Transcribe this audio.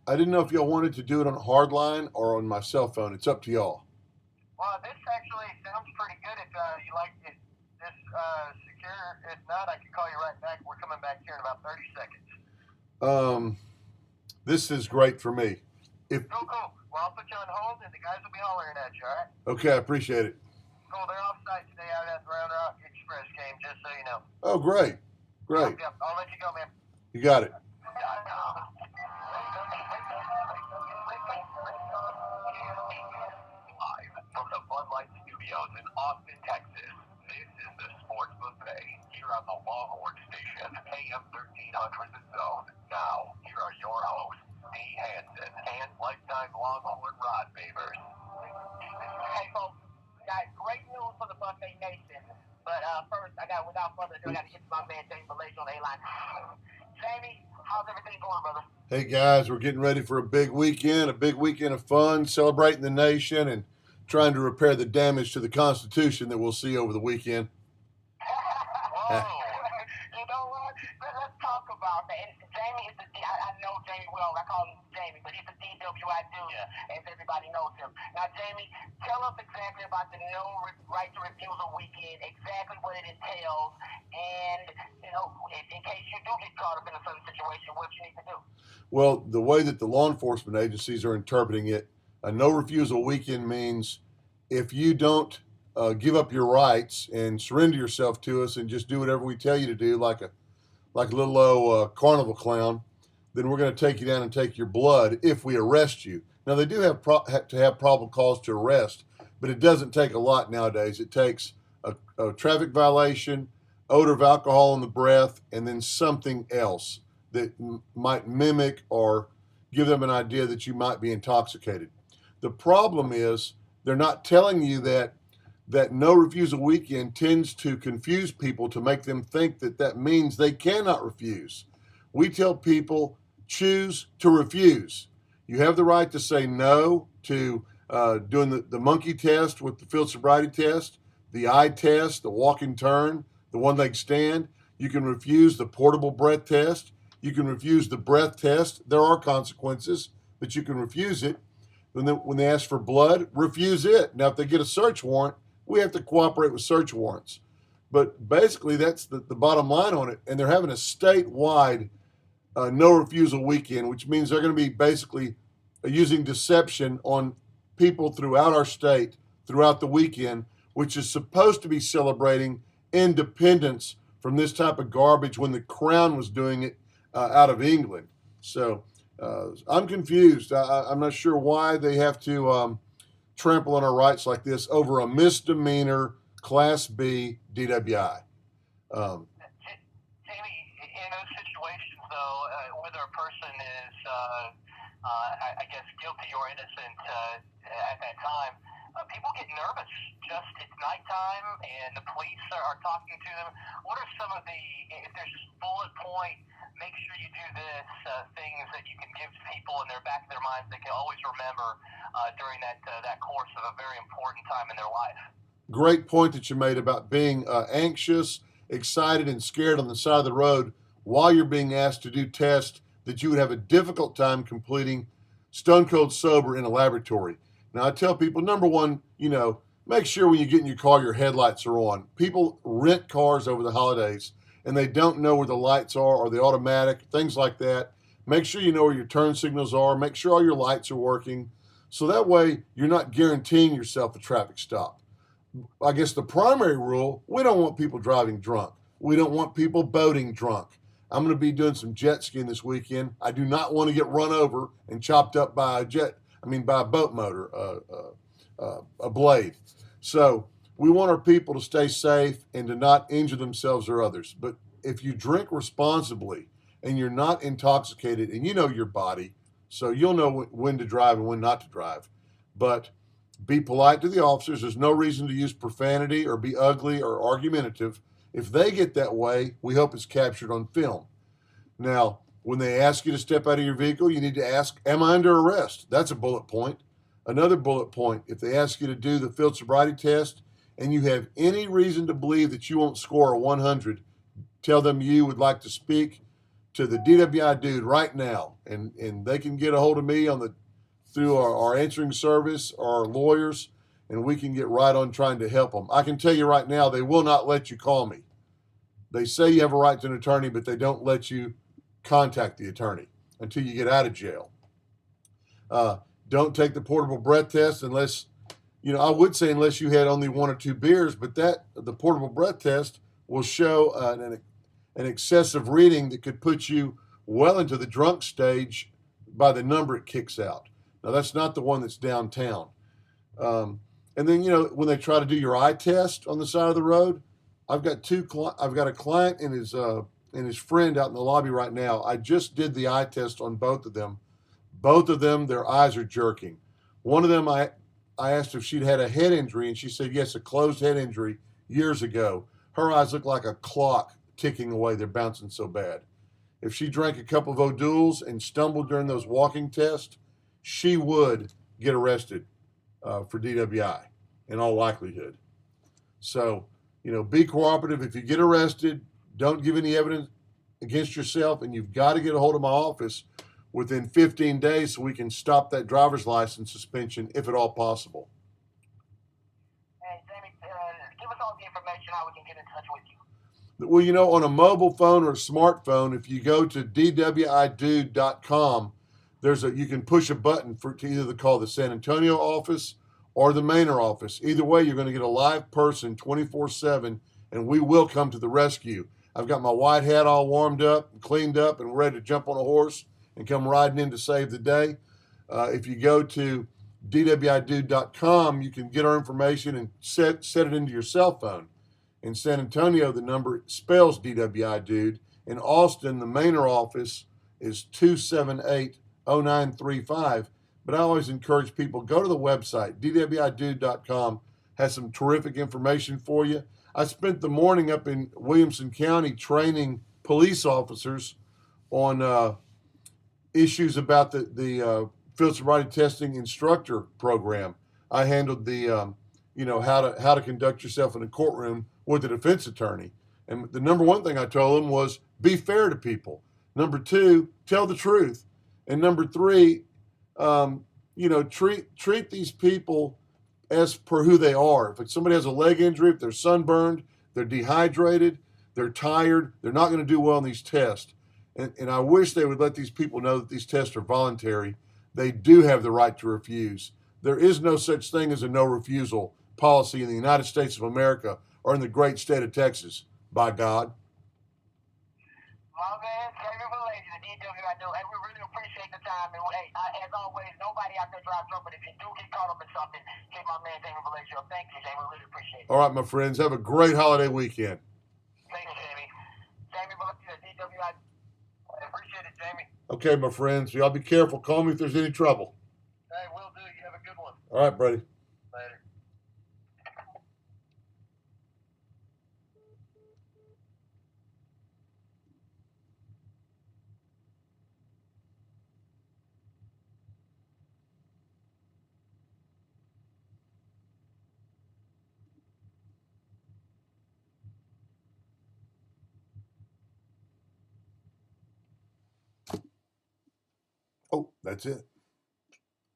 I didn't know if y'all wanted to do it on a hard line or on my cell phone. It's up to y'all. Well, this actually sounds pretty good. If you like it, this secure. If not, I can call you right back. We're coming back here in about 30 seconds. Um, this is great for me. If Cool, cool. Well, I'll put you on hold, and the guys will be hollering at you. All right? Okay, I appreciate it. Cool. They're off site today out at the Round Rock Express game. Just so you know. Oh, great, great. Yep, yep. I'll let you go, man. You got it. Live from the Bud Light Studios in Austin, Texas. This is the Sports Buffet here on the Longhorn Station, AM 1300 The Zone. Now, here are your hosts, Dee Hanson and lifetime Longhorn Rod Favors. Hey, folks, got great news for the Buffet Nation. But first, without further ado, I got to get to my man, Jamie Malaysia on the A-line. Jamie, how's everything going, brother? Hey guys, we're getting ready for a big weekend of fun, celebrating the nation and trying to repair the damage to the Constitution that we'll see over the weekend. Whoa. You know what? Let's talk about that. And Jamie is I know Jamie well. I call him Jamie, but he's a DWI dude, as everybody knows him. Now, Jamie, tell us exactly about the right to refusal weekend, exactly what it entails, and, in case you do get caught up in a certain situation, what you need to do. Well, the way that the law enforcement agencies are interpreting it, a no refusal weekend means if you don't give up your rights and surrender yourself to us and just do whatever we tell you to do, like a little old carnival clown, then we're going to take you down and take your blood if we arrest you. Now they do have to have probable cause to arrest, but it doesn't take a lot nowadays. It takes a traffic violation, odor of alcohol in the breath, and then something else that might mimic or give them an idea that you might be intoxicated. The problem is they're not telling you that no refusal weekend tends to confuse people to make them think that means they cannot refuse. We tell people choose to refuse. You have the right to say no to doing the monkey test with the field sobriety test, the eye test, the walk and turn, the one leg stand. You can refuse the portable breath test. You can refuse the breath test. There are consequences, but you can refuse it. When they ask for blood, refuse it. Now, if they get a search warrant, we have to cooperate with search warrants. But basically, that's the bottom line on it. And they're having a statewide no refusal weekend, which means they're going to be basically using deception on people throughout our state throughout the weekend, which is supposed to be celebrating independence from this type of garbage when the Crown was doing it out of England. So I'm confused. I'm not sure why they have to trample on our rights like this over a misdemeanor Class B DWI. Jamie, in those situations, though, whether a person is, I guess, guilty or innocent at that time, people get nervous. Just it's nighttime and the police are talking to them. What are some of if there's just bullet point, make sure you do this, things that you can give people in their back of their minds they can always remember during that course of a very important time in their life? Great point that you made about being anxious, excited, and scared on the side of the road while you're being asked to do tests that you would have a difficult time completing stone cold sober in a laboratory. Now, I tell people, number one, make sure when you get in your car, your headlights are on. People rent cars over the holidays and they don't know where the lights are or the automatic, things like that. Make sure you know where your turn signals are. Make sure all your lights are working. So that way you're not guaranteeing yourself a traffic stop. I guess the primary rule, we don't want people driving drunk. We don't want people boating drunk. I'm going to be doing some jet skiing this weekend. I do not want to get run over and chopped up by by a boat motor, a blade. So we want our people to stay safe and to not injure themselves or others. But if you drink responsibly and you're not intoxicated and you know your body, so you'll know when to drive and when not to drive. But be polite to the officers. There's no reason to use profanity or be ugly or argumentative. If they get that way, we hope it's captured on film. Now, when they ask you to step out of your vehicle, you need to ask, am I under arrest? That's a bullet point. Another bullet point, if they ask you to do the field sobriety test and you have any reason to believe that you won't score a 100, tell them you would like to speak to the DWI dude right now, and they can get a hold of me through our answering service or our lawyers, and we can get right on trying to help them. I can tell you right now, they will not let you call me. They say you have a right to an attorney, but they don't let you contact the attorney until you get out of jail. Don't take the portable breath test unless, I would say unless you had only 1 or 2 beers, but the portable breath test will show an excessive reading that could put you well into the drunk stage by the number it kicks out. Now, that's not the one that's downtown. And then, when they try to do your eye test on the side of the road, I've got a client and his friend out in the lobby right now. I just did the eye test on both of them. Both of them, their eyes are jerking. One of them, I asked if she'd had a head injury, and she said yes, a closed head injury years ago. Her eyes look like a clock ticking away. They're bouncing so bad. If she drank a couple of O'Douls and stumbled during those walking tests, she would get arrested for DWI in all likelihood. So, be cooperative. If you get arrested, don't give any evidence against yourself, and you've got to get a hold of my office within 15 days so we can stop that driver's license suspension if at all possible. Hey, Jamie, give us all the information how we can get in touch with you. Well, on a mobile phone or a smartphone, if you go to dwidude.com, you can push a button to either call the San Antonio office or the Manor office. Either way, you're going to get a live person 24/7, and we will come to the rescue. I've got my white hat all warmed up and cleaned up and ready to jump on a horse and come riding in to save the day. If you go to dwidude.com, you can get our information and set it into your cell phone. In San Antonio, the number spells DWI Dude. In Austin, the Manor office is 278-0935. But I always encourage people, go to the website. dwidude.com has some terrific information for you. I spent the morning up in Williamson County training police officers on issues about the field sobriety testing instructor program. I handled the how to conduct yourself in a courtroom with a defense attorney. And the number one thing I told them was be fair to people. Number 2, tell the truth. And number 3, treat these people as per who they are. If somebody has a leg injury, if they're sunburned, they're dehydrated, they're tired, they're not going to do well on these tests. And I wish they would let these people know that these tests are voluntary. They do have the right to refuse. There is no such thing as a no refusal policy in the United States of America or in the great state of Texas, by God. My man, Jamie Valady, the DWI Dude. Hey, we really appreciate the time. And hey, as always, nobody out there drives drunk, but if you do get caught up in something, hit my man Jamie Valady up. Thank you, Jamie. We really appreciate it. All right, my friends. Have a great holiday weekend. Thanks, Jamie. Jamie Valady, the DWI Dude. I appreciate it, Jamie. Okay, my friends. Y'all be careful. Call me if there's any trouble. Hey, will do. You have a good one. All right, Brady. Later. Oh, that's it.